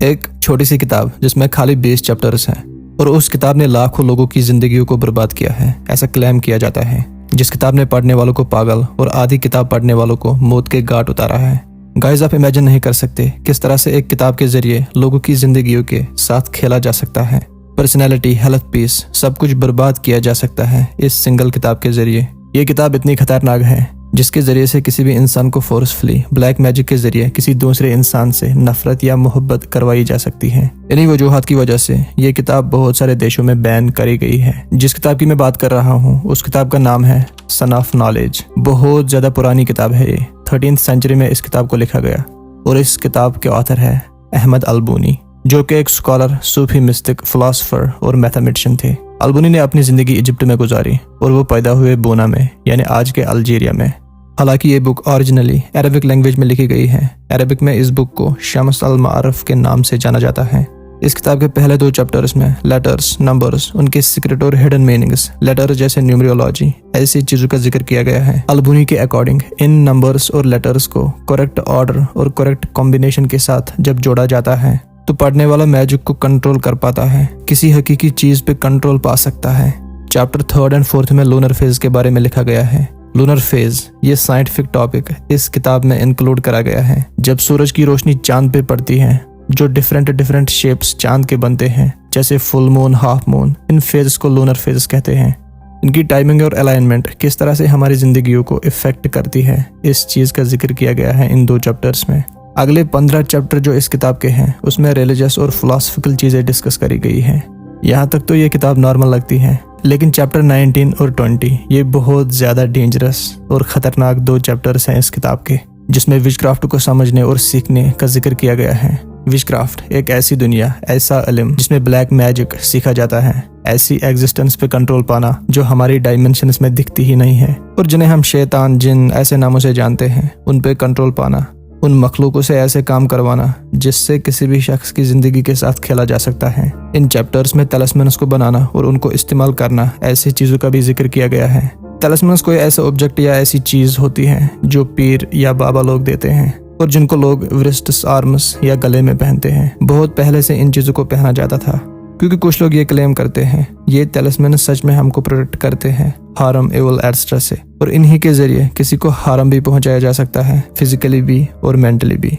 एक छोटी सी किताब जिसमें खाली 20 चैप्टर्स हैं और उस किताब ने लाखों लोगों की जिंदगियों को बर्बाद किया है, ऐसा क्लेम किया जाता है। जिस किताब ने पढ़ने वालों को पागल और आधी किताब पढ़ने वालों को मौत के घाट उतारा है। गाइस, आप इमेजिन नहीं कर सकते किस तरह से एक किताब के जरिए लोगों की जिंदगियों के साथ खेला जा सकता है। पर्सनैलिटी, हेल्थ, पीस, सब कुछ बर्बाद किया जा सकता है इस सिंगल किताब के जरिए। ये किताब इतनी खतरनाक है जिसके जरिए से किसी भी इंसान को फोर्सफुली ब्लैक मैजिक के जरिए किसी दूसरे इंसान से नफरत या मोहब्बत करवाई जा सकती है। इन्हीं वजूहात की वजह से ये किताब बहुत सारे देशों में बैन करी गई है। जिस किताब की मैं बात कर रहा हूँ उस किताब का नाम है सन ऑफ नॉलेज। बहुत ज्यादा पुरानी किताब है ये। 13th सेंचुरी में इस किताब को लिखा गया और इस किताब के ऑथर है अहमद अलबूनी, जो कि एक स्कॉलर, सूफी, मिस्टिक, फिलोसोफर और मैथमेटिशियन थे। अलबूनी ने अपनी जिंदगी इजिप्ट में गुजारी और वो पैदा हुए बोना में, यानी आज के अल्जीरिया में। हालांकि ये बुक ओरिजिनली अरबिक लैंग्वेज में लिखी गई है। अरबिक में इस बुक को शम्स अल मारफ के नाम से जाना जाता है। इस किताब के पहले 2 चैप्टर्स में लेटर्स, नंबर्स, उनके सीक्रेट और हिडन मीनिंग्स, लेटर जैसे न्यूमरोलॉजी, ऐसी चीजों का जिक्र किया गया है। अलबूनी के अकॉर्डिंग इन नंबर्स और लेटर्स को करेक्ट ऑर्डर और करेक्ट कॉम्बिनेशन के साथ जब जोड़ा जाता है तो पढ़ने वाला मैजिक को कंट्रोल कर पाता है, किसी हकीकी चीज पे कंट्रोल पा सकता है। चैप्टर 3rd और 4th में लूनर फेज के बारे में लिखा गया है। लूनर फेज, ये साइंटिफिक टॉपिक इस किताब में इंक्लूड करा गया है। जब सूरज की रोशनी चांद पे पड़ती है, जो डिफरेंट शेप्स चांद के बनते हैं, जैसे फुल मून, हाफ मून, इन फेज को लूनर फेज कहते हैं। इनकी टाइमिंग और अलाइनमेंट किस तरह से हमारी जिंदगियों को इफेक्ट करती है, इस चीज का जिक्र किया गया है इन 2 चैप्टर्स में। अगले 15 चैप्टर जो इस किताब के हैं उसमें रिलीजियस और फिलोसफिकल चीजें डिस्कस करी गई हैं। यहाँ तक तो ये किताब नॉर्मल लगती है, लेकिन चैप्टर 19 और 20 ये बहुत ज्यादा डेंजरस और खतरनाक 2 चैप्टर्स हैं इस किताब के, जिसमें विचक्राफ्ट को समझने और सीखने का जिक्र किया गया है। विचक्राफ्ट एक ऐसी दुनिया, ऐसा इल्म जिसमें ब्लैक मैजिक सीखा जाता है, ऐसी एग्जिस्टेंस पे कंट्रोल पाना जो हमारी डायमेंशंस में दिखती ही नहीं है और जिन्हें हम शैतान, जिन ऐसे नामों से जानते हैं, उन पे कंट्रोल पाना, उन मखलूकों से ऐसे काम करवाना जिससे किसी भी शख्स की जिंदगी के साथ खेला जा सकता है। इन चैप्टर्स में तलिस्मन्स को बनाना और उनको इस्तेमाल करना, ऐसी चीजों का भी जिक्र किया गया है। तलिस्मन्स कोई ऐसा ऑब्जेक्ट या ऐसी चीज होती है जो पीर या बाबा लोग देते हैं और जिनको लोग व्रिस्ट्स, आर्म्स या गले में पहनते हैं। बहुत पहले से इन चीजों को पहना जाता था क्योंकि कुछ लोग ये क्लेम करते हैं ये तलिस्मन सच में हमको प्रोटेक्ट करते हैं हार्म, एविल, एट्सेट्रा से, और इन्हीं के जरिए किसी को हार्म भी पहुंचाया जा सकता है, फिजिकली भी और मेंटली भी।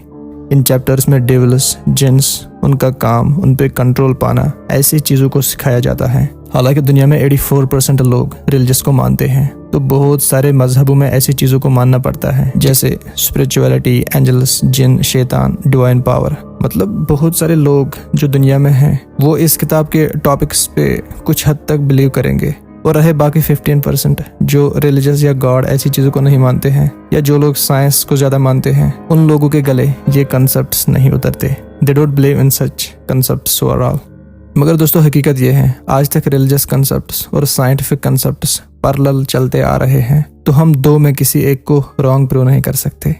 इन चैप्टर्स में डेविल्स, जिन्स, उनका काम, उन पे कंट्रोल पाना, ऐसी चीजों को सिखाया जाता है। हालांकि दुनिया में 84% लोग रिलीजियस को मानते हैं, तो बहुत सारे मजहबों में ऐसी चीजों को मानना पड़ता है, जैसे स्पिरिचुअलिटी, एंजल्स, जिन, शैतान, डिवाइन पावर। मतलब बहुत सारे लोग जो दुनिया में हैं वो इस किताब के टॉपिक्स पे कुछ हद तक बिलीव करेंगे, और रहे बाकी 15% जो रिलीजियस या गॉड ऐसी चीजों को नहीं मानते हैं, या जो लोग साइंस को ज्यादा मानते हैं, उन लोगों के गले ये कंसेप्ट्स नहीं उतरते। They don't believe in such concepts overall. मगर दोस्तों, हकीकत ये है, आज तक रिलीजियस कंसेप्ट्स और साइंटिफिक कंसेप्ट्स पैरेलल चलते आ रहे हैं, तो हम 2 में किसी एक को रॉन्ग प्रूव नहीं कर सकते।